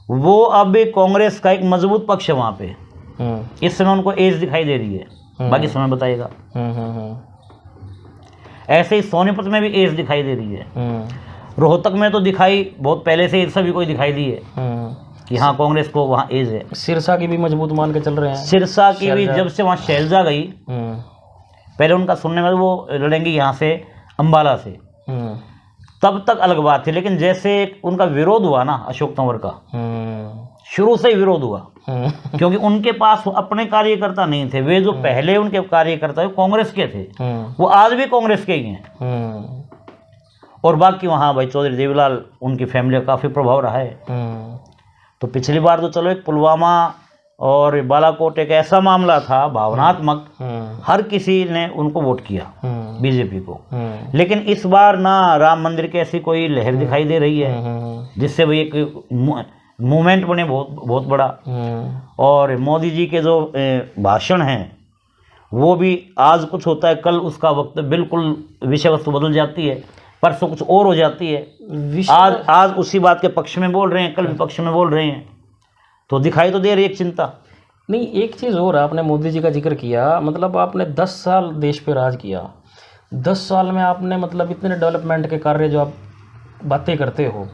वो अब कांग्रेस का एक मजबूत पक्ष है वहाँ पे। इस समय उनको एज दिखाई दे रही है, बाकी समय बताएगा। ऐसे ही सोनीपत में भी एज दिखाई दे रही है, रोहतक में तो दिखाई बहुत पहले से सभी को दिखाई दी है कि हाँ कांग्रेस को वहाँ एज है। सिरसा की भी मजबूत मान के चल रहे हैं। सिरसा की भी जब से वहाँ शैलजा गई, पहले उनका सुनने में वो लड़ेंगी यहाँ से अंबाला से, तब तक अलग बात थी। लेकिन जैसे उनका विरोध हुआ ना अशोक तंवर का, शुरू से ही विरोध हुआ, क्योंकि उनके पास अपने कार्यकर्ता नहीं थे। वे जो पहले उनके कार्यकर्ता वो कांग्रेस के थे, वो आज भी कांग्रेस के ही हैं। और बाकी वहाँ भाई चौधरी देवीलाल, उनकी फैमिली का काफ़ी प्रभाव रहा है। तो पिछली बार तो चलो एक पुलवामा और बालाकोट एक ऐसा मामला था भावनात्मक, हर किसी ने उनको वोट किया बीजेपी को। लेकिन इस बार ना राम मंदिर की ऐसी कोई लहर दिखाई दे रही है जिससे भाई एक मूवमेंट बने बहुत बड़ा। और मोदी जी के जो भाषण हैं वो भी, आज कुछ होता है कल उसका वक्त बिल्कुल विषय वस्तु बदल जाती है, परसों कुछ और हो जाती है। आज उसी बात के पक्ष में बोल रहे हैं, कल विपक्ष में बोल रहे हैं, तो दिखाई तो दे रही एक चिंता। नहीं, एक चीज़ और, आपने मोदी जी का जिक्र किया, मतलब आपने 10 साल देश पे राज किया, 10 साल में आपने मतलब इतने डेवलपमेंट के कार्य जो आप बातें करते हो,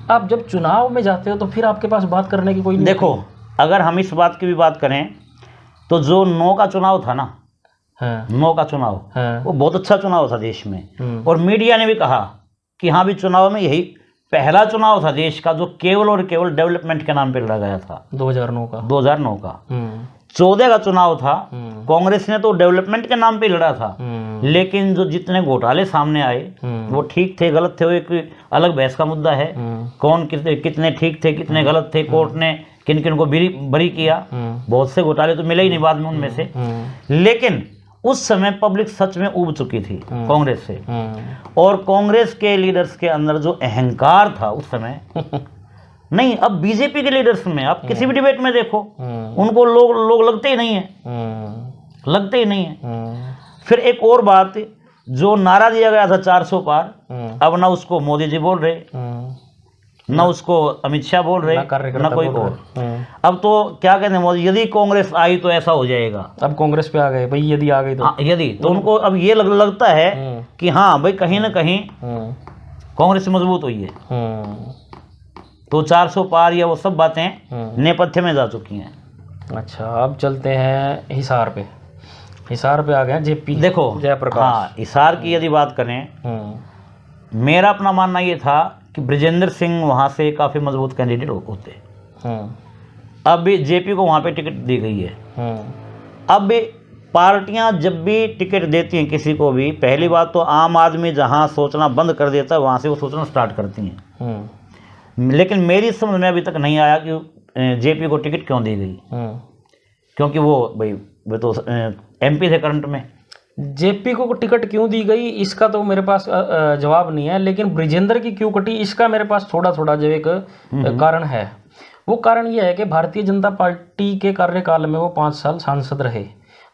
आप जब चुनाव में जाते हो तो फिर आपके पास बात करने की कोई नहीं देखो, अगर हम इस बात की भी बात करें तो जो 9 का चुनाव था ना, हाँ, 9 का चुनाव, हाँ, वो बहुत अच्छा चुनाव था देश में। और मीडिया ने भी कहा कि हाँ भी चुनाव में यही पहला चुनाव था देश का जो केवल और केवल डेवलपमेंट के नाम पे लड़ा गया था। 2009 का 2009 का 14 का चुनाव था, कांग्रेस ने तो डेवलपमेंट के नाम पे लड़ा था, लेकिन जो जितने घोटाले सामने आए वो ठीक थे गलत थे वो एक अलग बहस का मुद्दा है। कौन कितने ठीक थे कितने गलत थे, कोर्ट ने किन किन को बरी किया, बहुत से घोटाले तो मिले ही नहीं बाद में उनमें से। लेकिन उस समय पब्लिक सच में ऊब चुकी थी कांग्रेस से, और कांग्रेस के लीडर्स के अंदर जो अहंकार था उस समय नहीं, अब बीजेपी के लीडर्स में आप किसी भी डिबेट में देखो उनको लोग लगते ही नहीं है, लगते ही नहीं है। फिर एक और बात, जो नारा दिया गया था 400 पार, अब ना उसको मोदी जी बोल रहे, ना उसको अमित शाह बोल रहे, ना कोई और। अब तो क्या कहते हैं मोदी, यदि कांग्रेस आई तो ऐसा हो जाएगा। अब कांग्रेस पे आ गए भाई, यदि आ गई तो हाँ, यदि तो उनको अब ये लगता है कि हाँ भाई कहीं ना कहीं कांग्रेस मजबूत हुई है, तो 400 पार या वो सब बातें नेपथ्य में जा चुकी हैं। अच्छा, अब चलते हैं हिसार पे। हिसार पे आ गए जेपी, देखो जयप्रकाश। हाँ, हिसार की यदि बात करें, मेरा अपना मानना ये था कि ब्रिजेंद्र सिंह वहाँ से काफ़ी मजबूत कैंडिडेट होते। अब भी जेपी को वहाँ पे टिकट दी गई है। अब पार्टियां जब भी टिकट देती हैं किसी को भी, पहली बात तो आम आदमी जहाँ सोचना बंद कर देता है वहाँ से वो सोचना स्टार्ट करती हैं। लेकिन मेरी समझ में अभी तक नहीं आया कि जेपी को टिकट क्यों दी गई, क्योंकि वो तो एमपी थे करंट में। जेपी को टिकट क्यों दी गई इसका तो मेरे पास जवाब नहीं है, लेकिन ब्रिजेंद्र की क्यों कटी इसका मेरे पास थोड़ा थोड़ा जो एक कारण है। वो कारण ये है कि भारतीय जनता पार्टी के कार्यकाल में वो 5 साल सांसद रहे,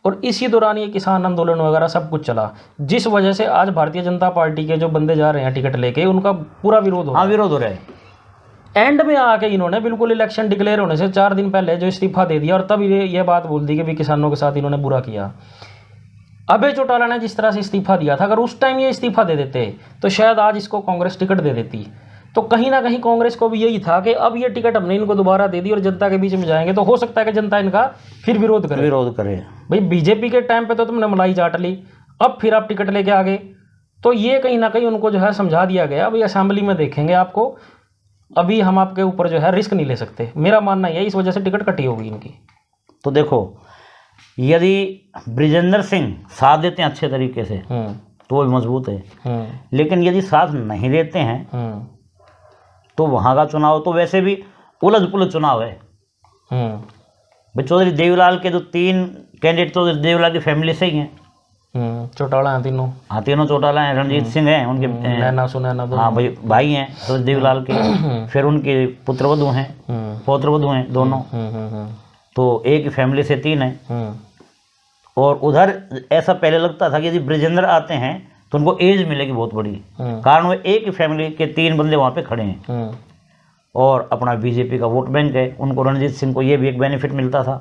और इसी दौरान ये किसान आंदोलन वगैरह सब कुछ चला, जिस वजह से आज भारतीय जनता पार्टी के जो बंदे जा रहे हैं टिकट लेके उनका पूरा विरोध हो रहा है। विरोध हो रहा है। एंड में आके इन्होंने बिल्कुल इलेक्शन डिक्लेयर होने से 4 दिन पहले जो इस्तीफा दे दिया, और तब ये बात बोल दी कि भी किसानों के साथ इन्होंने बुरा किया। अभय चौटाला ने जिस तरह से इस्तीफा दिया था, अगर उस टाइम ये इस्तीफा दे देते तो शायद आज इसको कांग्रेस टिकट दे देती। तो कहीं ना कहीं कांग्रेस को भी यही था कि अब ये टिकट हमने इनको दोबारा दे दी और जनता के बीच में जाएंगे तो हो सकता है कि जनता इनका फिर विरोध करे। भाई बीजेपी के टाइम पे तो तुमने मलाई चाट ली, अब फिर आप टिकट लेके आ गए, तो ये कहीं ना कहीं उनको जो है समझा दिया गया भाई असेंबली में देखेंगे आपको, अभी हम आपके ऊपर जो है रिस्क नहीं ले सकते। मेरा मानना यह, इस वजह से टिकट कटी होगी इनकी। तो देखो, यदि ब्रिजेंद्र सिंह साथ देते हैं अच्छे तरीके से तो वो भी मजबूत है, लेकिन यदि साथ नहीं देते हैं तो वहाँ का चुनाव तो वैसे भी उलझ पुलझ चुनाव है। भाई चौधरी देवीलाल के जो 3 कैंडिडेट चौधरी देवीलाल की फैमिली से ही हैं। चौटाला हैं तीनों। हाँ, तीनों चौटाला हैं। रणजीत सिंह हैं उनके, नैना सुनैना, हाँ भाई हैं चौधरी देवीलाल के। फिर उनके पुत्रवधू हैं, पौत्रवधू हैं दोनों, तो एक फैमिली से 3 हैं। और उधर ऐसा पहले लगता था कि यदि ब्रिजेंद्र आते हैं तो उनको एज मिलेगी बहुत बड़ी, कारण वो एक ही फैमिली के 3 बंदे वहाँ पे खड़े हैं, और अपना बीजेपी का वोट बैंक है, उनको रणजीत सिंह को ये भी एक बेनिफिट मिलता था।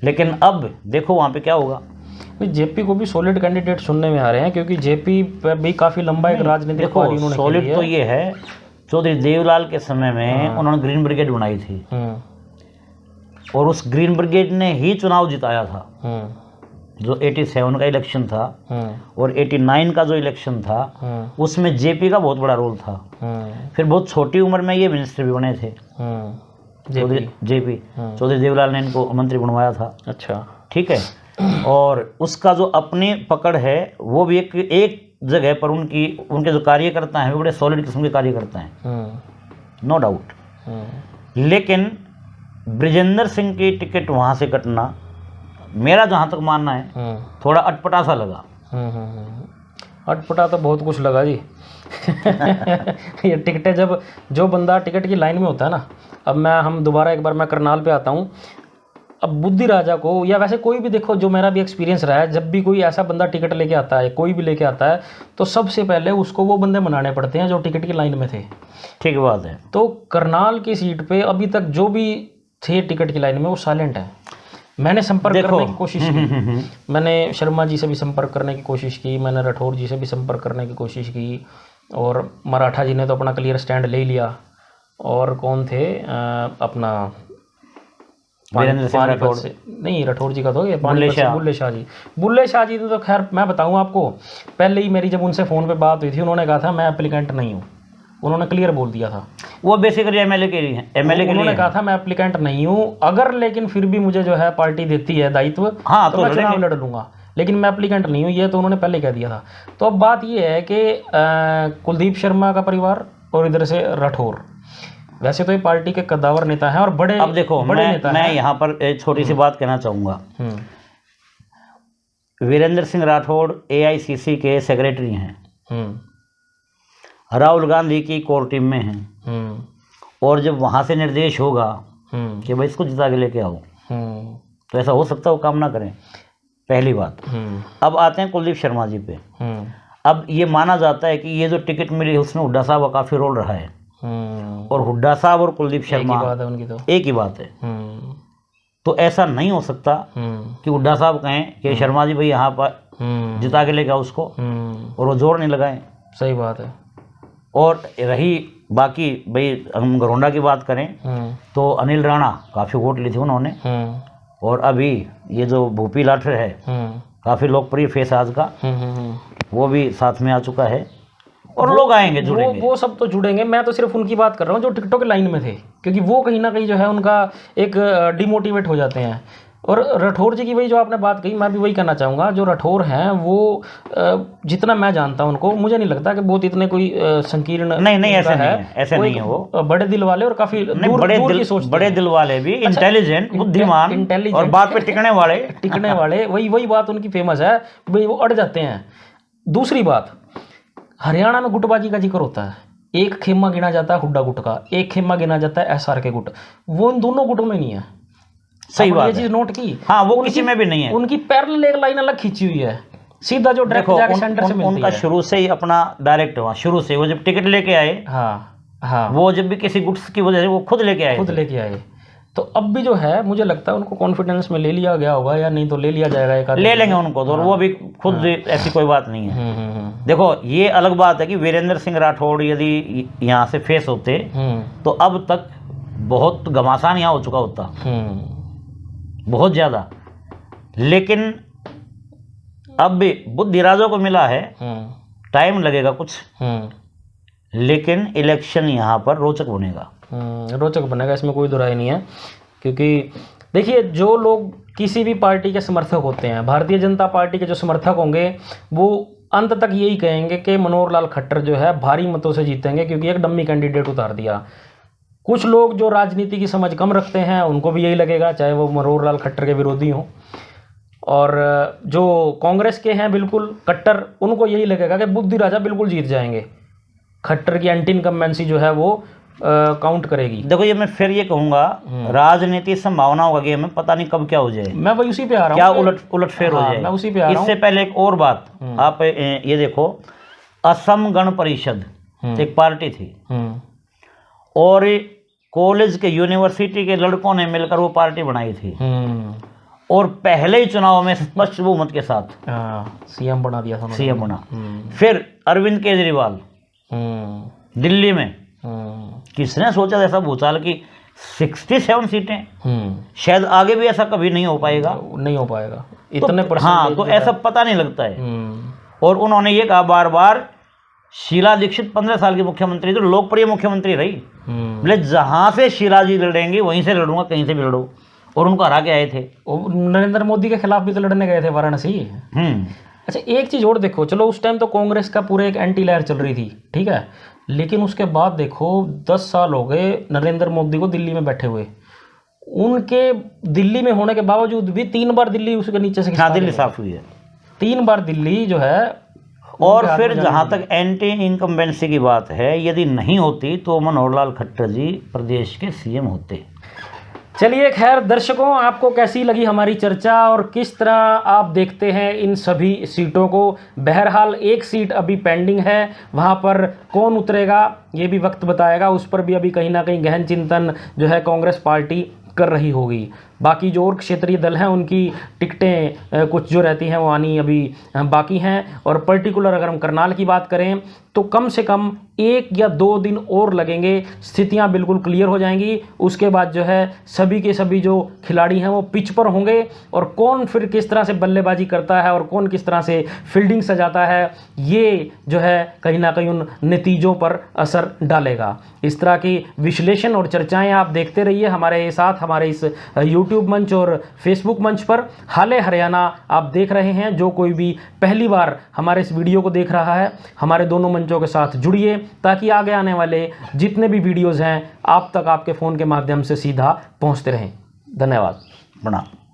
लेकिन अब देखो वहाँ पे क्या होगा। जेपी को भी सॉलिड कैंडिडेट सुनने में आ रहे हैं, क्योंकि जेपी पे भी काफ़ी लंबा एक राजनीतिक पारी उन्होंने सॉलिड तो ये है, चौधरी देवीलाल के समय में उन्होंने ग्रीन ब्रिगेड बनाई थी, और उस ग्रीन ब्रिगेड ने ही चुनाव जिताया था। जो 87 का इलेक्शन था और 89 का जो इलेक्शन था उसमें जेपी का बहुत बड़ा रोल था। फिर बहुत छोटी उम्र में ये मिनिस्टर भी बने थे, जेपी चौधरी देवीलाल ने इनको मंत्री बनवाया था। अच्छा, ठीक है। और उसका जो अपनी पकड़ है वो भी एक जगह पर उनके जो कार्यकर्ता हैं वो बड़े सॉलिड किस्म के कार्यकर्ता हैं, नो डाउट। लेकिन ब्रिजेंद्र सिंह की टिकट वहाँ से कटना मेरा जहाँ तक मानना है थोड़ा अटपटा सा लगा। अटपटा तो बहुत कुछ लगा जी। ये टिकटें जब जो बंदा टिकट की लाइन में होता है ना, अब हम दोबारा एक बार मैं करनाल पे आता हूँ। अब बुद्धि राजा को या वैसे कोई भी देखो, जो मेरा भी एक्सपीरियंस रहा है, जब भी कोई ऐसा बंदा टिकट लेके आता है, कोई भी लेके आता है, तो सबसे पहले उसको वो बंदे मनाने पड़ते हैं जो टिकट की लाइन में थे। ठीक बात है। तो करनाल की सीट पे अभी तक जो भी थे टिकट की लाइन में वो साइलेंट है। मैंने संपर्क करने की कोशिश की, मैंने शर्मा जी से भी संपर्क करने की कोशिश की, मैंने राठौर जी से भी संपर्क करने की कोशिश की, और मराठा जी ने तो अपना क्लियर स्टैंड ले लिया। और कौन थे अपना वीरेंद्र सिंह पानीपत राठौड़ से, नहीं राठौर जी का तो ये बुल्ले शाह। बुल्ले शाह जी। बुल्ले शाह जी तो खैर मैं बताऊं आपको, पहले ही मेरी जब उनसे फ़ोन पे बात हुई थी, उन्होंने कहा था मैं एप्लीकेंट नहीं हूँ, उन्होंने क्लियर बोल दिया था। वो बेसिकली एमएलए के लिए हैं, एमएलए के लिए उन्होंने कहा था मैं एप्लीकेंट नहीं हूँ, अगर लेकिन फिर भी मुझे जो है पार्टी देती है दायित्व हाँ तो मैं चुनाव लड़ लूँगा, लेकिन मैं एप्लीकेंट नहीं हूँ, ये तो उन्होंने पहले कह दिया था। तो अब बात ये है कि कुलदीप शर्मा का परिवार और इधर से राठौर, वैसे तो ये पार्टी के कद्दावर नेता हैं और बड़े, अब देखो बड़े नेता मैं हैं। यहाँ पर एक छोटी सी बात कहना चाहूँगा। हम्म, वीरेंद्र सिंह राठौड़ एआईसीसी के सेक्रेटरी हैं, हम्म, राहुल गांधी की कोर टीम में हैं, हम्म, और जब वहाँ से निर्देश होगा हम्म, कि भाई इसको जिता के लेके आओ, हम्म, तो ऐसा हो सकता है वो काम ना करें, पहली बात। हम्म, अब आते हैं कुलदीप शर्मा जी पे। हम्म, अब ये माना जाता है कि ये जो टिकट मिली है उसमें हुड्डा साहब का काफ़ी रोल रहा है, और हुड्डा साहब और कुलदीप एक ही शर्मा बात है उनकी तो। एक ही बात है। हम्म, तो ऐसा नहीं हो सकता कि हुड्डा साहब कहें कि शर्मा जी भाई यहाँ पर जिता के लेके आओ उसको, और वो जोर नहीं लगाएं। सही बात है। और रही बाकी भाई हम घरोंडा की बात करें तो अनिल राणा काफ़ी वोट ली थी उन्होंने, और अभी ये जो भूपी लाठर है काफ़ी लोकप्रिय फेस आज का, वो भी साथ में आ चुका है, और लोग आएंगे जुड़ेंगे। वो सब तो जुड़ेंगे, मैं तो सिर्फ उनकी बात कर रहा हूँ जो टिकटॉक की लाइन में थे, क्योंकि वो कहीं ना कहीं जो है उनका एक डिमोटिवेट हो जाते हैं। और राठौर जी की वही जो आपने बात कही, मैं भी वही कहना चाहूँगा, जो राठौर हैं वो जितना मैं जानता हूँ उनको, मुझे नहीं लगता कि बहुत इतने कोई संकीर्ण नहीं ऐसे नहीं है, ऐसे नहीं है। वो बड़े दिल वाले और काफ़ी दूर की सोच, बड़े दिल वाले भी, इंटेलिजेंट, बुद्धिमान और बात पे टिकने वाले वही बात उनकी फेमस है भाई, वो अड़ जाते हैं। दूसरी बात, हरियाणा में गुटबाजी का जिक्र होता है, एक खेमा गिना जाता है हुड्डा गुट का, एक खेमा गिना जाता है एसआर के गुट, वो इन दोनों गुटों में नहीं है। सही बात ये चीज नोट की? हाँ, वो किसी में भी नहीं है। उनकी पैरेलल एक लाइन अलग खींची हुई है, सीधा जो डायरेक्ट जाके सेंटर से मिलती है। उनका शुरू से ही अपना डायरेक्ट हुआ, शुरू से वो जब टिकट लेके आए, हाँ, वो जब भी किसी गुट्स की वजह से वो खुद लेके आए। तो अब भी जो है मुझे लगता है उनको कॉन्फिडेंस में ले लिया गया होगा, या नहीं तो ले लिया जाएगा, एक ले लेंगे उनको तो, और वो भी खुद ऐसी कोई बात नहीं है। देखो ये अलग बात है कि वीरेंद्र सिंह राठौड़ यदि यहाँ से फेस होते तो अब तक बहुत घमासान यहाँ हो चुका होता, बहुत ज़्यादा। लेकिन अब भी बुद्धि राजा को मिला है, टाइम लगेगा कुछ, लेकिन इलेक्शन यहाँ पर रोचक बनेगा। रोचक बनेगा, इसमें कोई दो राय नहीं है। क्योंकि देखिए, जो लोग किसी भी पार्टी के समर्थक होते हैं, भारतीय जनता पार्टी के जो समर्थक होंगे, वो अंत तक यही कहेंगे कि मनोहर लाल खट्टर जो है भारी मतों से जीतेंगे, क्योंकि एक डम्मी कैंडिडेट उतार दिया। कुछ लोग जो राजनीति की समझ कम रखते हैं उनको भी यही लगेगा, चाहे वो मनोहर लाल खट्टर के विरोधी हों, और जो कांग्रेस के हैं बिल्कुल कट्टर, उनको यही लगेगा कि बुद्धि राजा बिल्कुल जीत जाएंगे, खट्टर की एंटी इनकम्बेंसी जो है वो काउंट करेगी। देखो ये मैं फिर ये कहूँगा, राजनीति संभावनाओं का गेम है, पता नहीं कब क्या हो जाए। मैं वही उसी पे आ रहा हूँ, क्या उलट फेर हो जाए, मैं उसी पे आ रहा हूँ। इससे पहले एक और बात, आप ये देखो, असम गण परिषद एक पार्टी थी, और कॉलेज के यूनिवर्सिटी के लड़कों ने मिलकर वो पार्टी बनाई थी, और पहले ही चुनाव में स्पष्ट बहुमत के साथ सीएम बना दिया था, सीएम बना। फिर अरविंद केजरीवाल दिल्ली में, किसने सोचा ऐसा भूचाल की 67 सीटें, शायद आगे भी ऐसा कभी नहीं हो पाएगा, इतने तो, हाँ, तो ऐसा पता नहीं लगता है। और उन्होंने ये कहा बार बार, शीला दीक्षित 15 साल की मुख्यमंत्री तो लोकप्रिय मुख्यमंत्री रही, बोले जहां से शीला जी लड़ेंगी वहीं से लड़ूंगा, कहीं से भी लड़ो, और उनको हरा के आए थे। नरेंद्र मोदी के खिलाफ भी तो लड़ने गए थे वाराणसी। अच्छा, एक चीज़ और देखो, चलो उस टाइम तो कांग्रेस का पूरे एक एंटी लहर चल रही थी, ठीक है, लेकिन उसके बाद देखो 10 साल हो गए नरेंद्र मोदी को दिल्ली में बैठे हुए, उनके दिल्ली में होने के बावजूद भी 3 बार दिल्ली उसके नीचे से दिल्ली साफ हुई है, 3 बार दिल्ली जो है। और फिर जहाँ तक एंटी इनकम्बेंसी की बात है, यदि नहीं होती तो मनोहर लाल खट्टर जी प्रदेश के सीएम होते। चलिए खैर दर्शकों, आपको कैसी लगी हमारी चर्चा और किस तरह आप देखते हैं इन सभी सीटों को? बहरहाल एक सीट अभी पेंडिंग है, वहाँ पर कौन उतरेगा ये भी वक्त बताएगा, उस पर भी अभी कहीं ना कहीं गहन चिंतन जो है कांग्रेस पार्टी कर रही होगी। बाकी जो और क्षेत्रीय दल हैं उनकी टिकटें कुछ जो रहती हैं वो आनी अभी बाकी हैं। और पर्टिकुलर अगर हम करनाल की बात करें तो कम से कम 1 या 2 दिन और लगेंगे, स्थितियां बिल्कुल क्लियर हो जाएंगी। उसके बाद जो है सभी के सभी जो खिलाड़ी हैं वो पिच पर होंगे और कौन फिर किस तरह से बल्लेबाजी करता है और कौन किस तरह से फील्डिंग सजाता है, ये जो है कहीं ना कहीं उन नतीजों पर असर डालेगा। इस तरह की विश्लेषण और चर्चाएं आप देखते रहिए हमारे साथ, हमारे इस यूट्यूब मंच और फेसबुक मंच पर। हाले हरियाना आप देख रहे हैं। जो कोई भी पहली बार हमारे इस वीडियो को देख रहा है, हमारे दोनों मंचों के साथ जुड़िए ताकि आगे आने वाले जितने भी वीडियोज़ हैं आप तक आपके फ़ोन के माध्यम से सीधा पहुंचते रहें। धन्यवाद। प्रणाम।